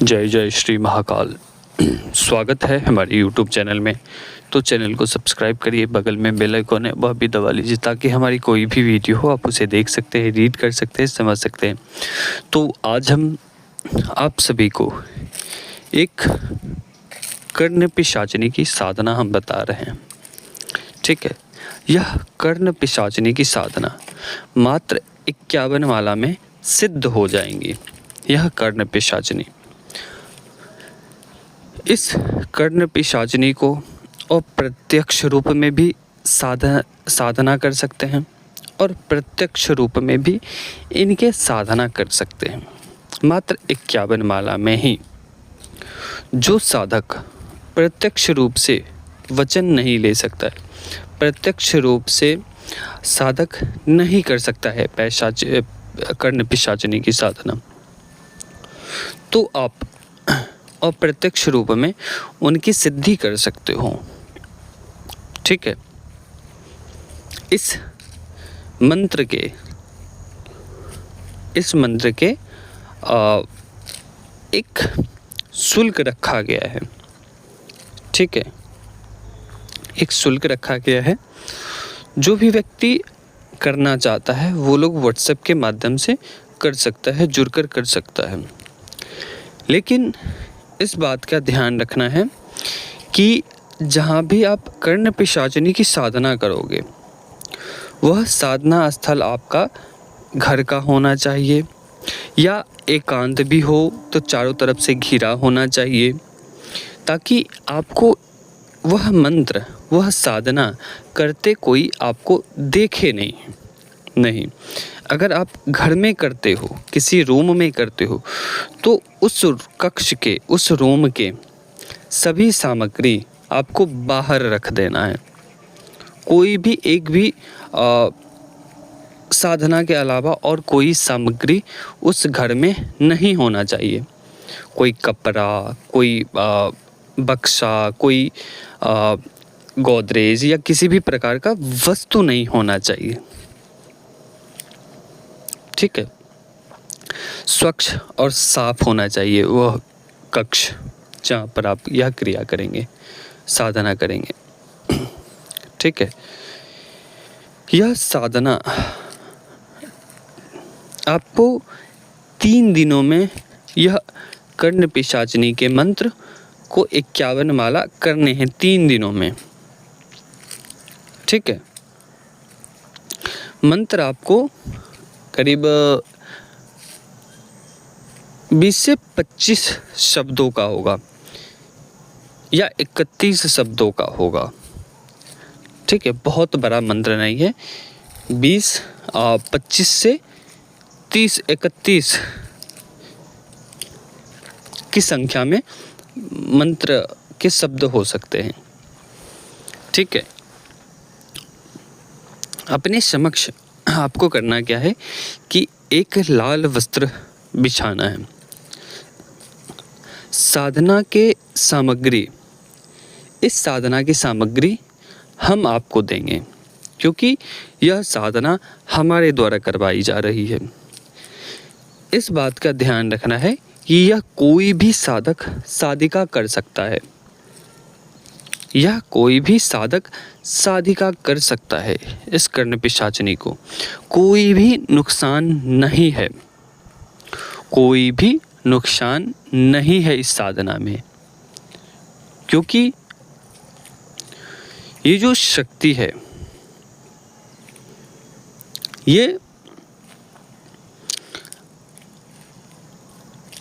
जय जय श्री महाकाल। स्वागत है हमारे यूट्यूब चैनल में। तो चैनल को सब्सक्राइब करिए, बगल में बेल आइकन है वह भी दबा लीजिए ताकि हमारी कोई भी वीडियो हो आप उसे देख सकते हैं, रीड कर सकते हैं, समझ सकते हैं। तो आज हम आप सभी को एक कर्ण पिशाचिनी की साधना हम बता रहे हैं। ठीक है, यह कर्ण पिशाचिनी की साधना मात्र 51 माला में सिद्ध हो जाएंगी। यह कर्ण पिशाचिनी, इस कर्ण पिशाचिनी को अप्रत्यक्ष रूप में भी साधना कर सकते हैं और प्रत्यक्ष रूप में भी इनके साधना कर सकते हैं। मात्र 51 माला में ही जो साधक प्रत्यक्ष रूप से वचन नहीं ले सकता है, प्रत्यक्ष रूप से साधक नहीं कर सकता है कर्ण पिशाचिनी की साधना, तो आप अप्रत्यक्ष रूप में उनकी सिद्धि कर सकते हो। ठीक है, इस मंत्र के एक शुल्क रखा गया है। ठीक है, एक शुल्क रखा गया है। जो भी व्यक्ति करना चाहता है वो लोग व्हाट्सएप के माध्यम से कर सकता है, जुड़कर कर सकता है। लेकिन इस बात का ध्यान रखना है कि जहाँ भी आप कर्ण पिशाचिनी की साधना करोगे वह साधना स्थल आपका घर का होना चाहिए, या एकांत भी हो तो चारों तरफ से घिरा होना चाहिए, ताकि आपको वह मंत्र, वह साधना करते कोई आपको देखे नहीं। अगर आप घर में करते हो, किसी रूम में करते हो, तो उस कक्ष के, उस रूम के सभी सामग्री आपको बाहर रख देना है। कोई भी एक भी साधना के अलावा और कोई सामग्री उस घर में नहीं होना चाहिए। कोई कपड़ा, कोई बक्सा, कोई गोदरेज या किसी भी प्रकार का वस्तु नहीं होना चाहिए। ठीक है, स्वच्छ और साफ होना चाहिए वह कक्ष जहाँ पर आप यह क्रिया करेंगे, साधना करेंगे। ठीक है, यह साधना आपको 3 दिनों में यह कर्ण पिशाचिनी के मंत्र को 51 माला करने हैं, 3 दिनों में। ठीक है, मंत्र आपको करीब 20 से 25 शब्दों का होगा या 31 शब्दों का होगा। ठीक है, बहुत बड़ा मंत्र नहीं है। 25 से 30-31 की संख्या में मंत्र के शब्द हो सकते हैं। ठीक है, अपने समक्ष आपको करना क्या है कि एक लाल वस्त्र बिछाना है। साधना के सामग्री, इस साधना की सामग्री हम आपको देंगे, क्योंकि यह साधना हमारे द्वारा करवाई जा रही है। इस बात का ध्यान रखना है कि यह कोई भी साधक साधिका कर सकता है। यह कोई भी साधक साधिका कर सकता है। इस कर्ण पिशाचिनी को कोई भी नुकसान नहीं है, कोई भी नुकसान नहीं है इस साधना में, क्योंकि ये जो शक्ति है ये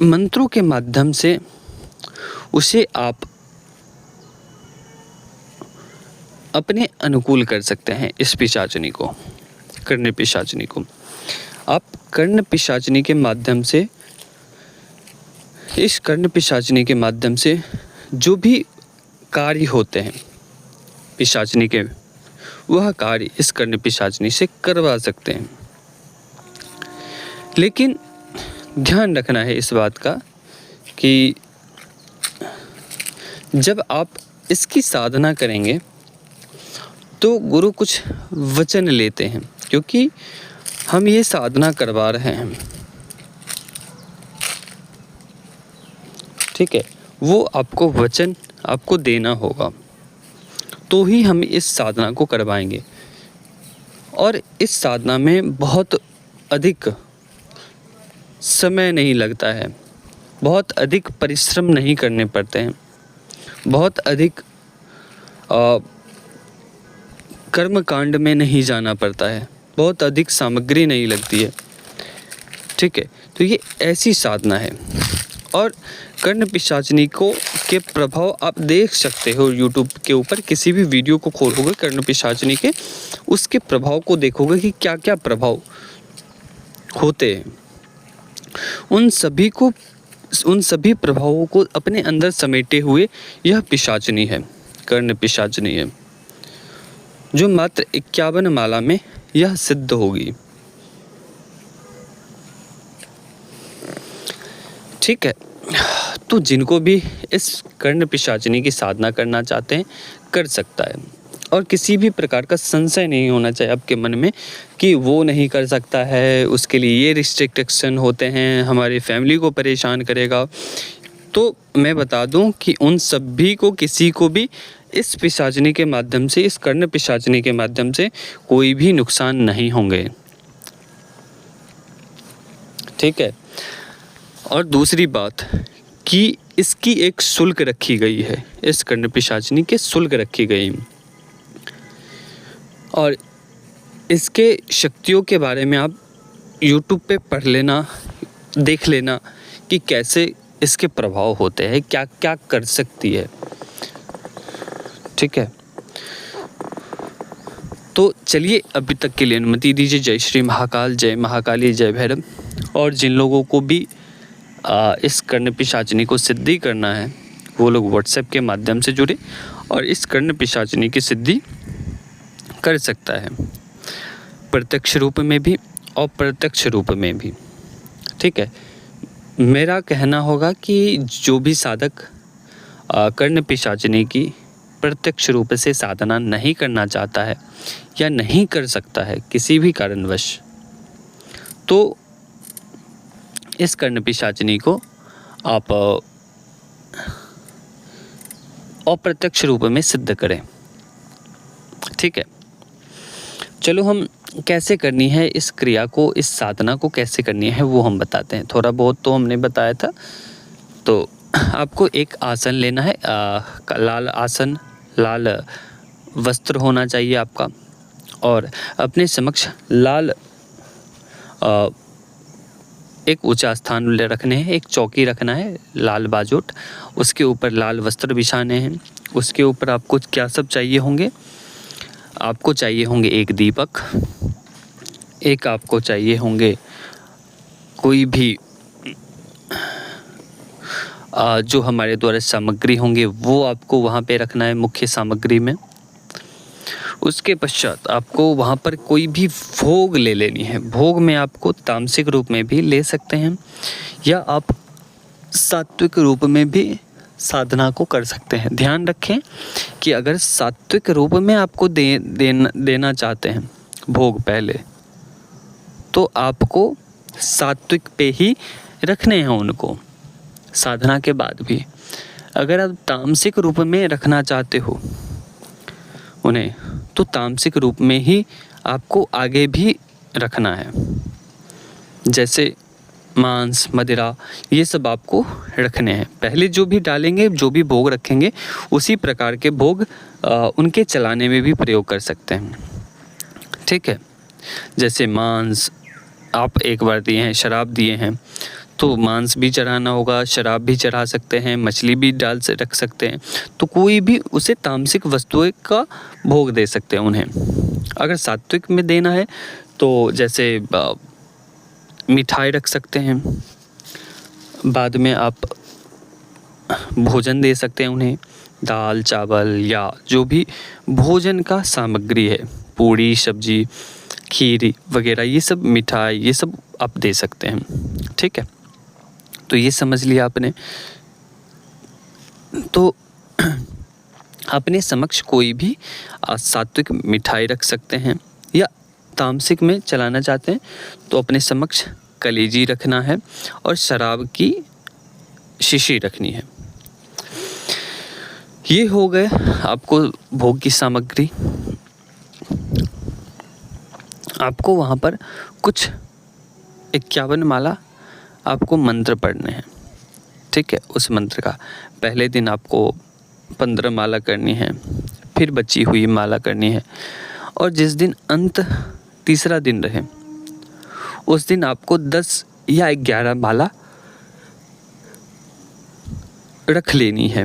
मंत्रों के माध्यम से उसे आप अपने अनुकूल कर सकते हैं। इस पिशाचिनी को, कर्ण पिशाचिनी को आप कर्ण पिशाचिनी के माध्यम से, इस कर्ण पिशाचिनी के माध्यम से जो भी कार्य होते हैं पिशाचिनी के, वह कार्य इस कर्ण पिशाचिनी से करवा सकते हैं। लेकिन ध्यान रखना है इस बात का कि जब आप इसकी साधना करेंगे तो गुरु कुछ वचन लेते हैं, क्योंकि हम ये साधना करवा रहे हैं। ठीक है, वो आपको वचन आपको देना होगा, तो ही हम इस साधना को करवाएंगे। और इस साधना में बहुत अधिक समय नहीं लगता है, बहुत अधिक परिश्रम नहीं करने पड़ते हैं, बहुत अधिक कर्मकांड में नहीं जाना पड़ता है, बहुत अधिक सामग्री नहीं लगती है। ठीक है, तो ये ऐसी साधना है। और कर्ण पिशाचनी के प्रभाव आप देख सकते हो यूट्यूब के ऊपर, किसी भी वीडियो को खोलोगे कर्ण पिशाचनी के, उसके प्रभाव को देखोगे कि क्या क्या प्रभाव होते हैं। उन सभी प्रभावों को अपने अंदर समेटे हुए यह पिशाचनी है, कर्ण पिशाचनी है, जो मात्र 51 माला में यह सिद्ध होगी। ठीक है, तो जिनको भी इस कर्ण पिशाचनी की साधना करना चाहते हैं कर सकता है, और किसी भी प्रकार का संशय नहीं होना चाहिए आपके मन में कि वो नहीं कर सकता है, उसके लिए ये रिस्ट्रिक्शन होते हैं, हमारी फैमिली को परेशान करेगा। तो मैं बता दूं कि उन सभी को, किसी को भी इस पिशाचनी के माध्यम से, इस कर्ण पिशाचनी के माध्यम से कोई भी नुकसान नहीं होंगे। ठीक है, और दूसरी बात कि इसकी एक शुल्क रखी गई है, इस कर्ण पिशाचनी के शुल्क रखी गई, और इसके शक्तियों के बारे में आप YouTube पे पढ़ लेना, देख लेना कि कैसे इसके प्रभाव होते हैं, क्या क्या कर सकती है। ठीक है, तो चलिए अभी तक के लिए अनुमति दीजिए। जय श्री महाकाल, जय महाकाली, जय भैरव। और जिन लोगों को भी इस कर्ण पिशाचनी को सिद्धि करना है वो लोग व्हाट्सएप के माध्यम से जुड़े और इस कर्ण पिशाचनी की सिद्धि कर सकता है, प्रत्यक्ष रूप में भी और अप्रत्यक्ष रूप में भी। ठीक है, मेरा कहना होगा कि जो भी साधक कर्ण पिशाचनी की प्रत्यक्ष रूप से साधना नहीं करना चाहता है या नहीं कर सकता है किसी भी कारणवश, तो इस कर्ण पिशाचनी को आप अप्रत्यक्ष रूप में सिद्ध करें। ठीक है, चलो हम कैसे करनी है इस क्रिया को, इस साधना को कैसे करनी है वो हम बताते हैं। थोड़ा बहुत तो हमने बताया था। तो आपको एक आसन लेना है, लाल आसन, लाल वस्त्र होना चाहिए आपका, और अपने समक्ष लाल एक ऊंचा स्थान रखने हैं, एक चौकी रखना है, लाल बाजूट, उसके ऊपर लाल वस्त्र बिछाने हैं। उसके ऊपर आपको क्या सब चाहिए होंगे, आपको चाहिए होंगे एक दीपक, एक आपको चाहिए होंगे कोई भी जो हमारे द्वारा सामग्री होंगे वो आपको वहाँ पे रखना है मुख्य सामग्री में। उसके पश्चात आपको वहाँ पर कोई भी भोग ले लेनी है। भोग में आपको तामसिक रूप में भी ले सकते हैं या आप सात्विक रूप में भी साधना को कर सकते हैं। ध्यान रखें कि अगर सात्विक रूप में आपको देना चाहते हैं भोग पहले, तो आपको सात्विक पे ही रखने हैं उनको साधना के बाद भी। अगर आप तामसिक रूप में रखना चाहते हो उन्हें, तो तामसिक रूप में ही आपको आगे भी रखना है। जैसे मांस, मदिरा, ये सब आपको रखने हैं। पहले जो भी डालेंगे, जो भी भोग रखेंगे, उसी प्रकार के भोग उनके चलाने में भी प्रयोग कर सकते हैं। ठीक है, जैसे मांस आप एक बार दिए हैं, शराब दिए हैं, तो मांस भी चढ़ाना होगा, शराब भी चढ़ा सकते हैं, मछली भी डाल से रख सकते हैं। तो कोई भी उसे तामसिक वस्तुएं का भोग दे सकते हैं उन्हें। अगर सात्विक में देना है तो जैसे मिठाई रख सकते हैं, बाद में आप भोजन दे सकते हैं उन्हें, दाल चावल या जो भी भोजन का सामग्री है, पूड़ी सब्जी खीर वगैरह, ये सब मिठाई, ये सब आप दे सकते हैं। ठीक है, तो ये समझ लिया आपने। तो अपने समक्ष कोई भी सात्विक मिठाई रख सकते हैं, या तामसिक में चलाना चाहते हैं तो अपने समक्ष कलेजी रखना है और शराब की शीशी रखनी है। ये हो गए आपको भोग की सामग्री। आपको वहाँ पर कुछ 51 माला आपको मंत्र पढ़ने हैं, ठीक है। उस मंत्र का पहले दिन आपको 15 माला करनी है, फिर बची हुई माला करनी है, और जिस दिन अंत तीसरा दिन रहे उस दिन आपको 10 या 11 माला रख लेनी है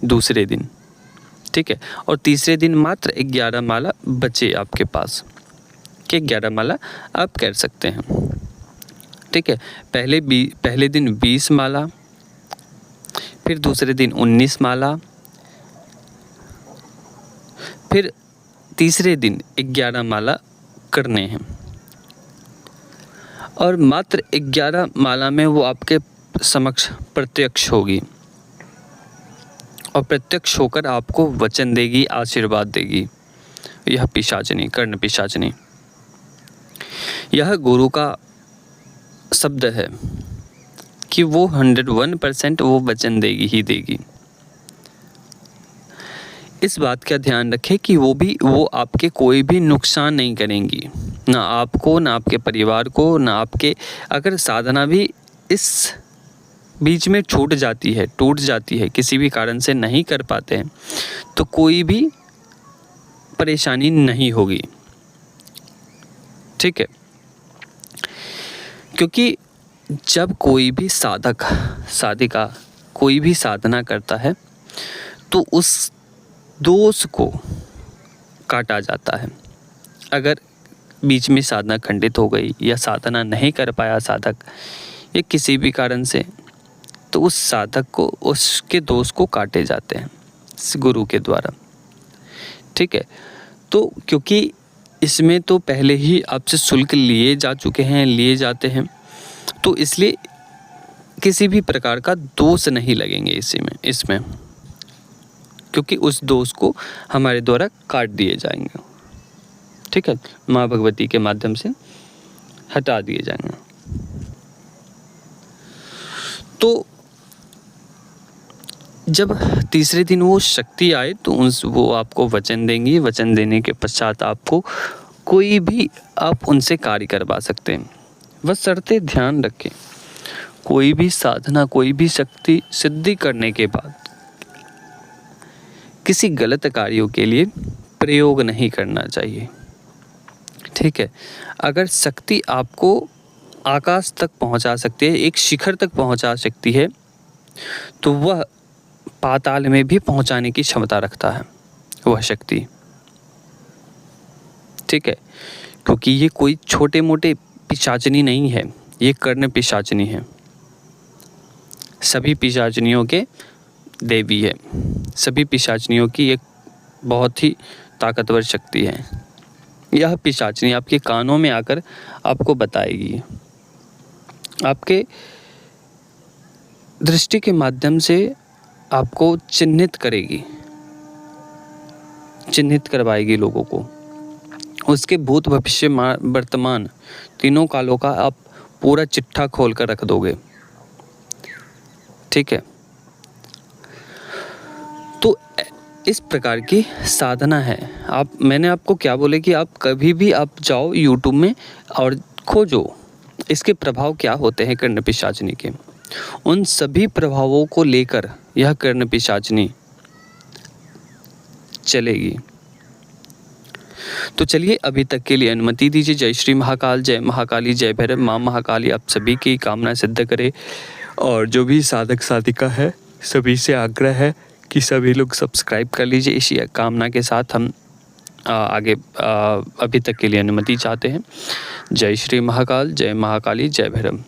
दूसरे दिन, ठीक है। और तीसरे दिन मात्र 11 माला बचे आपके पास, कि 11 माला आप कर सकते हैं, ठीक है। पहले दिन 20 माला, फिर दूसरे दिन 19 माला, फिर तीसरे दिन 11 माला करने हैं, और मात्र 11 माला में वो आपके समक्ष प्रत्यक्ष होगी, और प्रत्यक्ष होकर आपको वचन देगी, आशीर्वाद देगी। यह पिशाचिनी, कर्ण पिशाचिनी, यह गुरु का शब्द है कि वो 101% वो वचन देगी ही देगी। इस बात का ध्यान रखें कि वो आपके कोई भी नुकसान नहीं करेंगी, ना आपको, ना आपके परिवार को, ना आपके, अगर साधना भी इस बीच में छूट जाती है, टूट जाती है, किसी भी कारण से नहीं कर पाते हैं, तो कोई भी परेशानी नहीं होगी, ठीक है। क्योंकि जब कोई भी साधक साधिका कोई भी साधना करता है तो उस दोष को काटा जाता है। अगर बीच में साधना खंडित हो गई या साधना नहीं कर पाया साधक या किसी भी कारण से, तो उस साधक को उसके दोष को काटे जाते हैं गुरु के द्वारा, ठीक है। तो क्योंकि इसमें तो पहले ही आपसे शुल्क लिए जाते हैं, तो इसलिए किसी भी प्रकार का दोष नहीं लगेंगे इसमें, क्योंकि उस दोष को हमारे द्वारा काट दिए जाएंगे, ठीक है। माँ भगवती के माध्यम से हटा दिए जाएंगे। तो जब तीसरे दिन वो शक्ति आए तो वो आपको वचन देंगी। वचन देने के पश्चात आपको कोई भी आप उनसे कार्य करवा सकते हैं। बस शर्तें ध्यान रखें, कोई भी साधना, कोई भी शक्ति सिद्धि करने के बाद किसी गलत कार्यों के लिए प्रयोग नहीं करना चाहिए, ठीक है। अगर शक्ति आपको आकाश तक पहुंचा सकती है, एक शिखर तक पहुंचा सकती है, तो वह पाताल में भी पहुंचाने की क्षमता रखता है वह शक्ति, ठीक है। क्योंकि ये कोई छोटे मोटे पिशाचिनी नहीं है, ये कर्ण पिशाचिनी है, सभी पिशाचिनियों के देवी है, सभी पिशाचिनियों की एक बहुत ही ताकतवर शक्ति है। यह पिशाचिनी आपके कानों में आकर आपको बताएगी, आपके दृष्टि के माध्यम से आपको चिन्हित करवाएगी लोगों को। उसके भूत भविष्य वर्तमान तीनों कालों का आप पूरा चिट्ठा खोल कर रख दोगे, ठीक है। तो इस प्रकार की साधना है। मैंने आपको क्या बोले कि आप कभी भी आप जाओ यूट्यूब में और खोजो इसके प्रभाव क्या होते हैं कर्ण पिशाचिनी के। उन सभी प्रभावों को लेकर यह कर्ण पिशाचिनी चलेगी। तो चलिए अभी तक के लिए अनुमति दीजिए। जय श्री महाकाल, जय महाकाली, जय भैरव। माँ महाकाली आप सभी की कामना सिद्ध करे। और जो भी साधक साधिका है सभी से आग्रह है कि सभी लोग सब्सक्राइब कर लीजिए। इसी कामना के साथ हम आगे अभी तक के लिए अनुमति चाहते हैं। जय श्री महाकाल, जय महाकाली, जय भैरव।